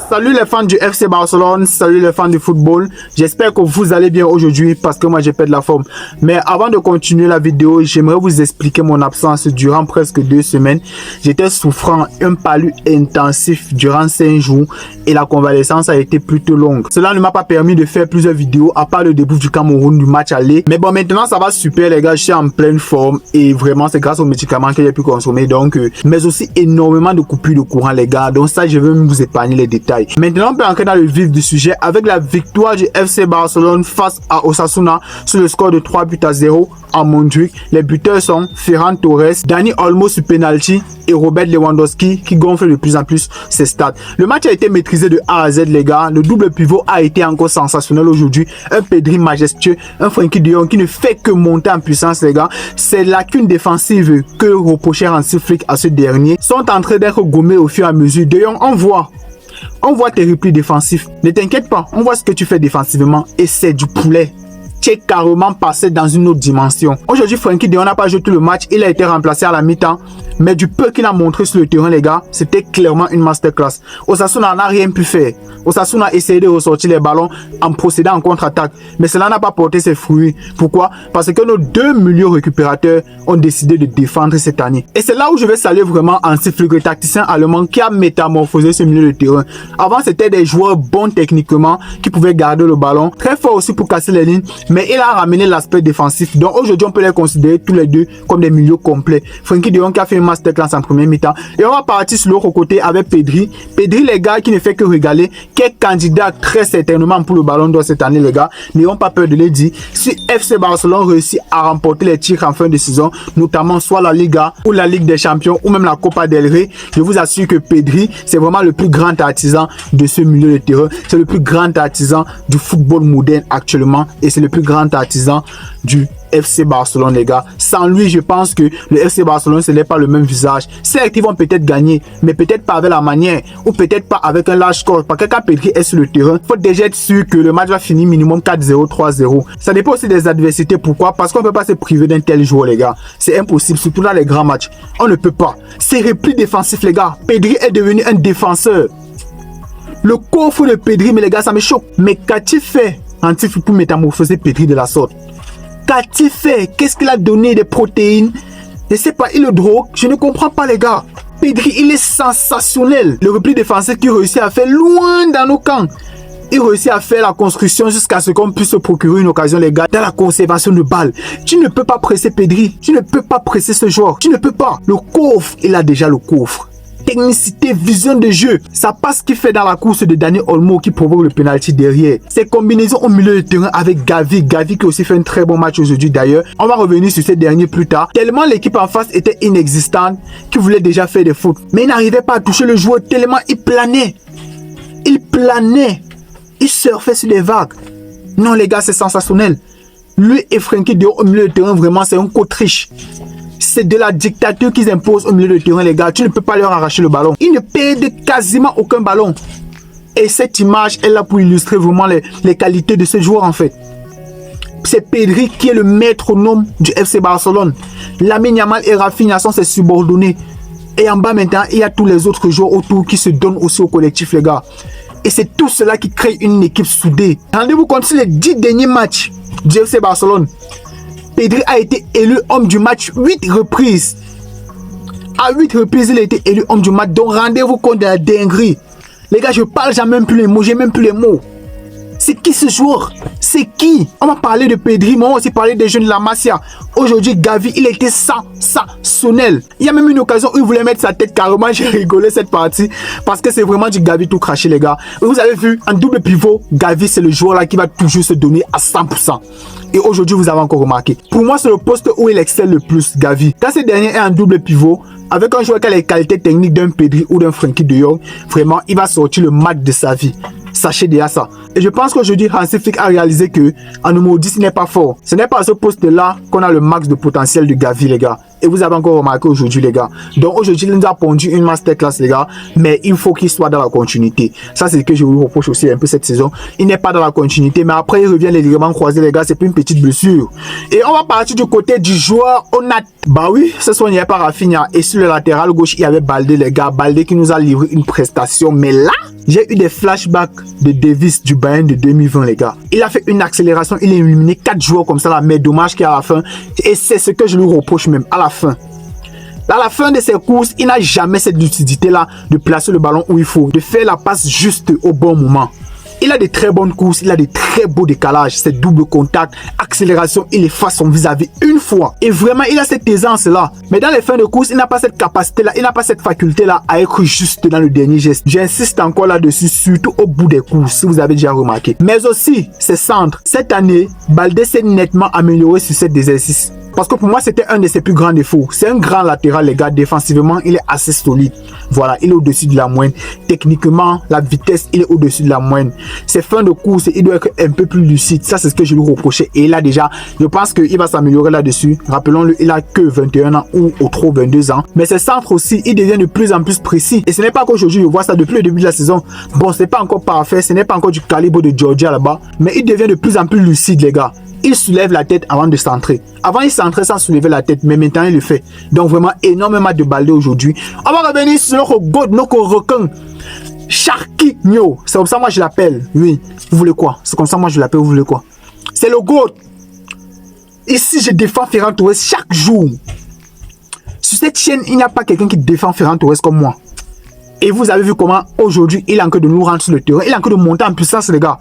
Salut les fans du FC Barcelone, salut les fans du football. J'espère que vous allez bien aujourd'hui parce que moi j'ai perdu la forme. Mais avant de continuer la vidéo, j'aimerais vous expliquer mon absence durant presque 2 semaines. J'étais souffrant un palu intensif durant 5 jours et la convalescence a été plutôt longue. Cela ne m'a pas permis de faire plusieurs vidéos à part le début du Cameroun du match aller. Mais bon, maintenant ça va super les gars, je suis en pleine forme et vraiment c'est grâce aux médicaments que j'ai pu consommer. Donc, mais aussi énormément de coupures de courant les gars. Donc ça, je vais vous épargner les détails. Maintenant, on peut entrer dans le vif du sujet avec la victoire du FC Barcelone face à Osasuna sur le score de 3-0 à Montjuic. Les buteurs sont Ferran Torres, Dani Olmo sur penalty et Robert Lewandowski qui gonfle de plus en plus ses stats. Le match a été maîtrisé de A à Z les gars. Le double pivot a été encore sensationnel aujourd'hui. Un Pedri majestueux, un Frenkie de Jong qui ne fait que monter en puissance les gars. Ces lacunes défensives que reprochait Hansi Flick à ce dernier sont en train d'être gommées au fur et à mesure. De Jong, on voit tes replis défensifs. Ne t'inquiète pas, on voit ce que tu fais défensivement et c'est du poulet. Tu es carrément passé dans une autre dimension. Aujourd'hui, Frenkie de Jong n'a pas joué tout le match. Il a été remplacé à la mi-temps. Mais du peu qu'il a montré sur le terrain, les gars, c'était clairement une masterclass. Osasuna n'a rien pu faire. Osasuna a essayé de ressortir les ballons en procédant en contre-attaque. Mais cela n'a pas porté ses fruits. Pourquoi? Parce que nos 2 milieux récupérateurs ont décidé de défendre cette année. Et c'est là où je vais saluer vraiment Hansi Flick, le tacticien allemand qui a métamorphosé ce milieu de terrain. Avant, c'était des joueurs bons techniquement qui pouvaient garder le ballon. Très fort aussi pour casser les lignes. Mais il a ramené l'aspect défensif. Donc aujourd'hui, on peut les considérer tous les deux comme des milieux complets. Frenkie de Jong qui a fait une masterclass en première mi-temps. Et on va partir sur l'autre côté avec Pedri. Pedri, les gars, qui ne fait que régaler, qui est candidat très certainement pour le ballon d'or cette année, les gars. N'ayons pas peur de le dire. Si FC Barcelone réussit à remporter les titres en fin de saison, notamment soit la Liga ou la Ligue des Champions ou même la Copa del Rey, je vous assure que Pedri, c'est vraiment le plus grand artisan de ce milieu de terrain. C'est le plus grand artisan du football moderne actuellement et c'est le plus grand artisan du FC Barcelone les gars. Sans lui, je pense que le FC Barcelone ce n'est pas le même visage. Certes, ils vont peut-être gagner, mais peut-être pas avec la manière ou peut-être pas avec un large score. Parce que quand Pedri est sur le terrain, il faut déjà être sûr que le match va finir minimum 4-0, 3-0. Ça dépend aussi des adversités. Pourquoi? Parce qu'on ne peut pas se priver d'un tel joueur les gars. C'est impossible, surtout dans les grands matchs. On ne peut pas. C'est repli défensif les gars. Pedri est devenu un défenseur. Le coffre de Pedri, mais les gars, ça me choque. Mais qu'a-t-il fait pour métamorphoser Pedri de la sorte? Qu'a-t-il fait? Qu'est-ce qu'il a donné? Des protéines? Je sais pas, il le drogue? Je ne comprends pas les gars. Pedri, il est sensationnel. Le repli défensif qu'il réussit à faire loin dans nos camps. Il réussit à faire la construction jusqu'à ce qu'on puisse se procurer une occasion les gars dans la conservation de balles. Tu ne peux pas presser Pedri. Tu ne peux pas presser ce joueur. Tu ne peux pas. Le coffre, il a déjà le coffre. Technicité, vision de jeu, ça passe ce qu'il fait dans la course de Dani Olmo qui provoque le penalty derrière. Ses combinaisons au milieu de terrain avec Gavi qui aussi fait un très bon match aujourd'hui d'ailleurs. On va revenir sur ces derniers plus tard. Tellement l'équipe en face était inexistante qu'il voulait déjà faire des fautes. Mais il n'arrivait pas à toucher le joueur tellement il planait. Il planait. Il surfait sur les vagues. Non les gars, c'est sensationnel. Lui et Frenkie de Jong au milieu de terrain, vraiment c'est un cotriche. C'est de la dictature qu'ils imposent au milieu de terrain les gars. Tu ne peux pas leur arracher le ballon. Ils ne perdent quasiment aucun ballon. Et cette image est là pour illustrer vraiment les qualités de ce joueur en fait. C'est Pedri qui est le métronome du FC Barcelone. Lamine Yamal et Rafinha sont ses subordonnés. Et en bas maintenant, il y a tous les autres joueurs autour qui se donnent aussi au collectif les gars. Et c'est tout cela qui crée une équipe soudée. Rendez-vous compte sur les 10 derniers matchs du FC Barcelone. Pedri a été élu homme du match 8 reprises. À 8 reprises, il a été élu homme du match. Donc rendez-vous compte de la dinguerie. Les gars, je parle jamais même plus les mots. J'ai même plus les mots. C'est qui ce joueur? C'est qui? On va parler de Pedri, mais on va aussi parler des jeunes de la Masia. Aujourd'hui, Gavi, il était sensationnel. Il y a même une occasion où il voulait mettre sa tête carrément. J'ai rigolé cette partie parce que c'est vraiment du Gavi tout craché, les gars. Vous avez vu, en double pivot, Gavi, c'est le joueur là qui va toujours se donner à 100%. Et aujourd'hui, vous avez encore remarqué. Pour moi, c'est le poste où il excelle le plus, Gavi. Quand ce dernier est en double pivot, avec un joueur qui a les qualités techniques d'un Pedri ou d'un Frenkie de Jong, vraiment, il va sortir le match de sa vie. Sachez déjà ça. Et je pense qu'aujourd'hui, Hansi Flick a réalisé que en numéro 10 n'est pas fort. Ce n'est pas à ce poste-là qu'on a le max de potentiel de Gavi, les gars. Et vous avez encore remarqué aujourd'hui, les gars. Donc aujourd'hui, il nous a pondu une masterclass, les gars. Mais il faut qu'il soit dans la continuité. Ça, c'est ce que je vous reproche aussi un peu cette saison. Il n'est pas dans la continuité, mais après, il revient les ligaments croisés, les gars. C'est plus une petite blessure. Et on va partir du côté du joueur Onat. Bah oui, ce soir, il n'y avait pas Rafinha. Et sur le latéral gauche, il y avait Baldé, les gars. Baldé qui nous a livré une prestation. Mais là, j'ai eu des flashbacks de Davis du Bayern de 2020, les gars. Il a fait une accélération. Il a éliminé 4 joueurs comme ça, là. Mais dommage qu'à la fin. Et c'est ce que je lui reproche même à la fin. À la fin de ses courses, il n'a jamais cette lucidité-là de placer le ballon où il faut, de faire la passe juste au bon moment. Il a des très bonnes courses, il a des très beaux décalages, c'est double contact, accélération, il efface son vis-à-vis une fois. Et vraiment, il a cette aisance-là. Mais dans les fins de course, il n'a pas cette capacité-là, il n'a pas cette faculté-là à être juste dans le dernier geste. J'insiste encore là-dessus, surtout au bout des courses, si vous avez déjà remarqué. Mais aussi, ses centres. Cette année, Baldé s'est nettement amélioré sur cet exercice. Parce que pour moi, c'était un de ses plus grands défauts. C'est un grand latéral, les gars. Défensivement, il est assez solide. Voilà, il est au-dessus de la moyenne. Techniquement, la vitesse, il est au-dessus de la moyenne. Ses fins de course, il doit être un peu plus lucide. Ça, c'est ce que je lui reprochais. Et là, déjà, je pense qu'il va s'améliorer là-dessus. Rappelons-le, il a que 21 ans ou au trop 22 ans. Mais ses centres aussi, il devient de plus en plus précis. Et ce n'est pas qu'aujourd'hui, je vois ça depuis le début de la saison. Bon, c'est pas encore parfait. Ce n'est pas encore du calibre de Georgia là-bas. Mais il devient de plus en plus lucide, les gars. Il soulève la tête avant de centrer. Avant, il centrait sans soulever la tête, mais maintenant, il le fait. Donc, vraiment, énormément de Baldé aujourd'hui. On va revenir sur notre god, notre requin. Sharkinho. C'est comme ça, moi, je l'appelle. Oui. Vous voulez quoi? C'est comme ça, moi, je l'appelle. Vous voulez quoi? C'est le god. Ici, je défends Ferran Torres chaque jour. Sur cette chaîne, il n'y a pas quelqu'un qui défend Ferran Torres comme moi. Et vous avez vu comment, aujourd'hui, il est en train de nous rendre sur le terrain. Il est en train de monter en puissance, les gars.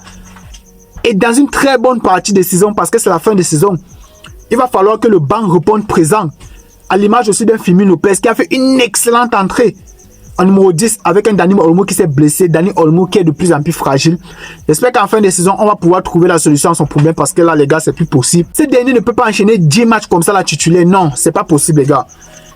Et dans une très bonne partie de saison, parce que c'est la fin de saison, il va falloir que le banc réponde présent. À l'image aussi d'un Firmino Lopez qui a fait une excellente entrée en numéro 10 avec un Dani Olmo qui s'est blessé. Dani Olmo qui est de plus en plus fragile. J'espère qu'en fin de saison, on va pouvoir trouver la solution à son problème parce que là, les gars, c'est plus possible. Ce dernier ne peut pas enchaîner 10 matchs comme ça, la titulaire. Non, c'est pas possible, les gars.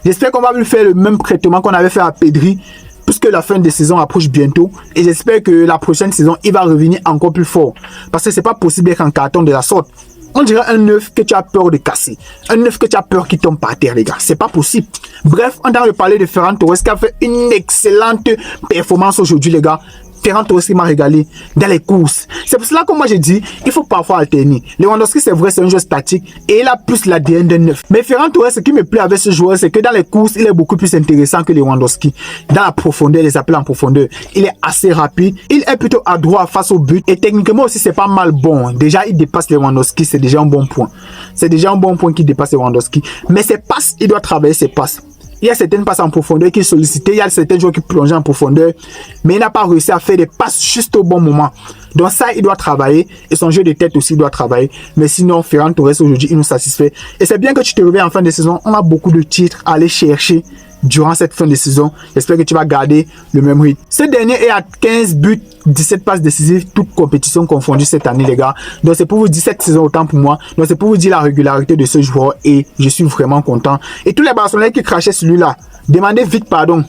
J'espère qu'on va lui faire le même traitement qu'on avait fait à Pedri, puisque la fin de saison approche bientôt. Et j'espère que la prochaine saison, il va revenir encore plus fort. Parce que c'est pas possible d'être en carton de la sorte. On dirait un œuf que tu as peur de casser. Un œuf que tu as peur qu'il tombe par terre, les gars. C'est pas possible. Bref, on a parlé de Ferran Torres qui a fait une excellente performance aujourd'hui, les gars. Ferran Torres qui m'a régalé dans les courses. C'est pour cela que moi j'ai dit, il faut parfois alterner. Lewandowski, c'est vrai, c'est un joueur statique et il a plus l'ADN d'un neuf. Mais Ferran Torres, ce qui me plaît avec ce joueur, c'est que dans les courses, il est beaucoup plus intéressant que Lewandowski. Dans la profondeur, les appels en profondeur, il est assez rapide. Il est plutôt adroit face au but et techniquement aussi, c'est pas mal bon. Déjà, il dépasse Lewandowski, c'est déjà un bon point. C'est déjà un bon point qu'il dépasse Lewandowski. Mais ses passes, il doit travailler ses passes. Il y a certaines passes en profondeur qui sollicitaient, il y a certains joueurs qui plongeaient en profondeur, mais il n'a pas réussi à faire des passes juste au bon moment. Donc ça, il doit travailler, et son jeu de tête aussi doit travailler. Mais sinon, Ferran Torres aujourd'hui, il nous satisfait. Et c'est bien que tu te réveilles en fin de saison, on a beaucoup de titres à aller chercher durant cette fin de saison. J'espère que tu vas garder le même rythme. Ce dernier est à 15 buts, 17 passes décisives, toutes compétitions confondues cette année, les gars. Donc c'est pour vous dire cette saison autant pour moi. Donc c'est pour vous dire la régularité de ce joueur et je suis vraiment content. Et tous les Barcelonais qui crachaient celui-là, demandez vite pardon.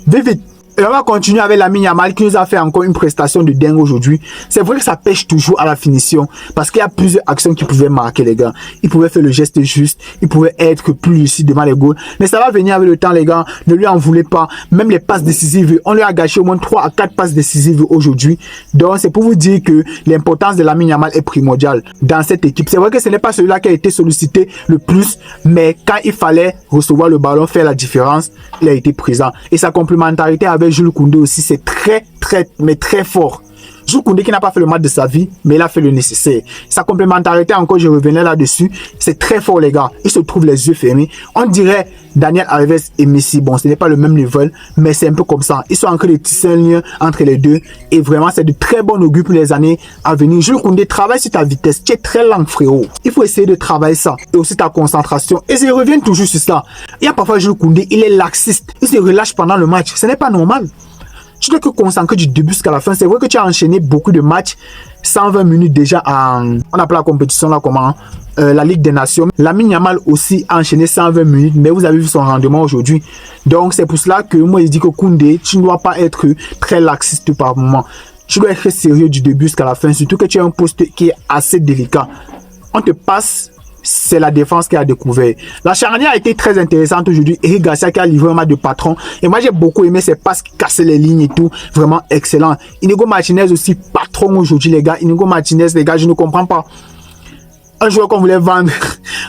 Vite. Et on va continuer avec Lamine Yamal qui nous a fait encore une prestation de dingue aujourd'hui. C'est vrai que ça pêche toujours à la finition parce qu'il y a plusieurs actions qui pouvaient marquer, les gars. Il pouvait faire le geste juste, il pouvait être plus lucide devant les goals. Mais ça va venir avec le temps, les gars. Ne lui en voulez pas. Même les passes décisives, on lui a gâché au moins 3 à 4 passes décisives aujourd'hui. Donc c'est pour vous dire que l'importance de Lamine Yamal est primordiale dans cette équipe. C'est vrai que ce n'est pas celui-là qui a été sollicité le plus, mais quand il fallait recevoir le ballon, faire la différence, il a été présent. Et sa complémentarité avec Jules Koundé aussi, c'est très fort. Jules Koundé qui n'a pas fait le match de sa vie, mais il a fait le nécessaire. Sa complémentarité, encore, je revenais là-dessus, c'est très fort, les gars. Ils se trouvent les yeux fermés. On dirait Daniel Alves et Messi. Bon, ce n'est pas le même level, mais c'est un peu comme ça. Ils sont en train de tisser un lien entre les deux. Et vraiment, c'est de très bon augure pour les années à venir. Jules Koundé, travaille sur ta vitesse. Tu es très lent, frérot. Il faut essayer de travailler ça. Et aussi ta concentration. Et je reviens toujours sur ça. Il y a parfois Jules Koundé, il est laxiste. Il se relâche pendant le match. Ce n'est pas normal. Tu dois te concentrer du début jusqu'à la fin. C'est vrai que tu as enchaîné beaucoup de matchs, 120 minutes déjà on appelle la compétition là comment la Ligue des Nations. Lamine Yamal aussi a enchaîné 120 minutes, mais vous avez vu son rendement aujourd'hui. Donc c'est pour cela que moi je dis que Koundé, tu ne dois pas être très laxiste par moment. Tu dois être sérieux du début jusqu'à la fin, surtout que tu as un poste qui est assez délicat. On te passe c'est la défense qui a découvert. La charnière a été très intéressante aujourd'hui. Eric Garcia qui a livré un match de patron. Et moi, j'ai beaucoup aimé ses passes qui cassaient les lignes et tout. Vraiment excellent. Inigo Martinez aussi patron aujourd'hui, les gars. Inigo Martinez, les gars, je ne comprends pas. Un joueur qu'on voulait vendre,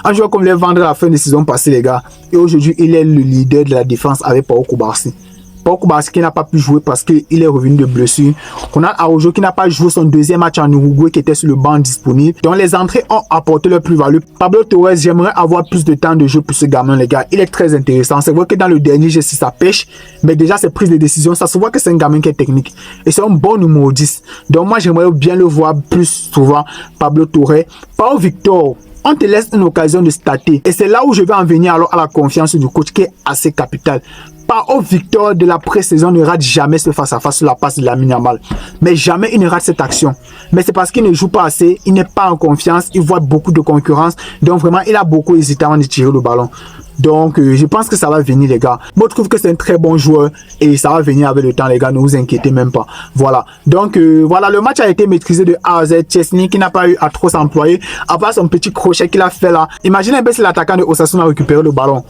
un joueur qu'on voulait vendre à la fin de saison passée, les gars. Et aujourd'hui, il est le leader de la défense avec Pao Kubarsi. Pao Kubarsi qui n'a pas pu jouer parce qu'il est revenu de blessure. Ronald Araujo qui n'a pas joué son deuxième match en Uruguay qui était sur le banc disponible. Donc les entrées ont apporté leur plus-value. Pablo Torres, j'aimerais avoir plus de temps de jeu pour ce gamin, les gars. Il est très intéressant. C'est vrai que dans le dernier jeu, ça pêche. Mais déjà, ses prises de décision, ça se voit que c'est un gamin qui est technique. Et c'est un bon numéro 10. Donc moi, j'aimerais bien le voir plus souvent. Pablo Torres. Pao Victor. On te laisse une occasion de starter. Et c'est là où je vais en venir alors à la confiance du coach qui est assez capitale. Pao Victor de la pré-saison ne rate jamais ce face-à-face sur la passe de Lamine Yamal. Mais jamais il ne rate cette action. Mais c'est parce qu'il ne joue pas assez, il n'est pas en confiance, il voit beaucoup de concurrence. Donc vraiment, il a beaucoup hésité avant de tirer le ballon. Donc je pense que ça va venir, les gars. Moi, je trouve que c'est un très bon joueur et ça va venir avec le temps, les gars. Ne vous inquiétez même pas. Voilà. Donc voilà, le match a été maîtrisé de A à Z. Chesney qui n'a pas eu à trop s'employer. À part son petit crochet qu'il a fait là. Imaginez un peu si l'attaquant de Osasuna a récupéré le ballon.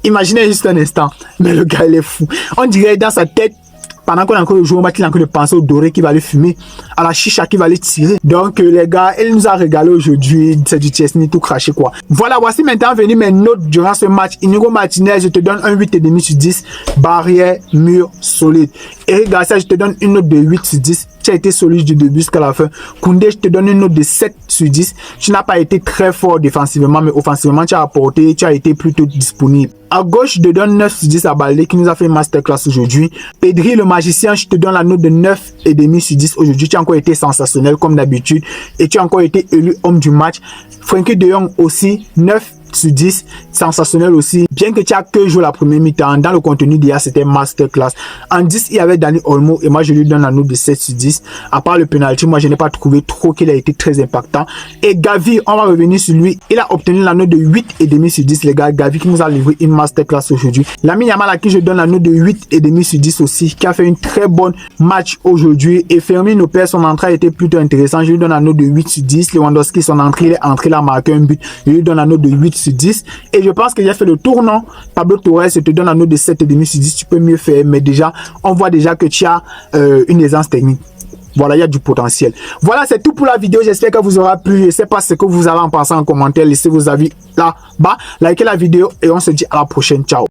Imaginez juste un instant. Mais le gars, il est fou. On dirait dans sa tête, pendant qu'on est encore joué au match, il est en train de penser au doré qui va le fumer, à la chicha qui va le tirer. Donc les gars, il nous a régalé aujourd'hui. C'est du Chesney tout craché quoi. Voilà, voici maintenant venu mes notes durant ce match. Inigo Martinez, je te donne un 8,5 sur 10. Barrière, mur, solide. Eric Garcia, je te donne une note de 8 sur 10. Tu as été solide du début jusqu'à la fin. Koundé, je te donne une note de 7 sur 10. Tu n'as pas été très fort défensivement, mais offensivement, tu as apporté, tu as été plutôt disponible. À gauche, je te donne 9 sur 10 à Baldé qui nous a fait une masterclass aujourd'hui. Pedri, le magicien, je te donne la note de 9,5 sur 10 aujourd'hui. Tu as encore été sensationnel comme d'habitude et tu as encore été élu homme du match. Frenkie de Jong aussi, 9 sur 10, sensationnel aussi. Bien que tu as que joué la première mi-temps, dans le contenu d'hier, c'était masterclass. En 10, il y avait Dani Olmo et moi, je lui donne la note de 7 sur 10. À part le penalty, moi, je n'ai pas trouvé trop qu'il a été très impactant. Et Gavi, on va revenir sur lui. Il a obtenu la note de 8,5 sur 10, les gars. Gavi qui nous a livré une masterclass aujourd'hui. Lamine Yamal à qui je donne la note de 8,5 sur 10 aussi, qui a fait une très bonne match aujourd'hui. Et Fermin Lopez, son entrée a été plutôt intéressant. Je lui donne la note de 8 sur 10. Lewandowski, son entrée, il est entré, il a marqué un but. Je lui donne la note de 8 sur 10. Et je pense que j'ai fait le tournant. Pablo Torres, je te donne la note de 7,5 sur 10. Tu peux mieux faire, mais déjà, on voit déjà que tu as une aisance technique. Voilà, il y a du potentiel. Voilà, c'est tout pour la vidéo. J'espère que vous aura plu. Je ne sais pas ce que vous allez en penser en commentaire. Laissez vos avis là-bas. Likez la vidéo et on se dit à la prochaine. Ciao.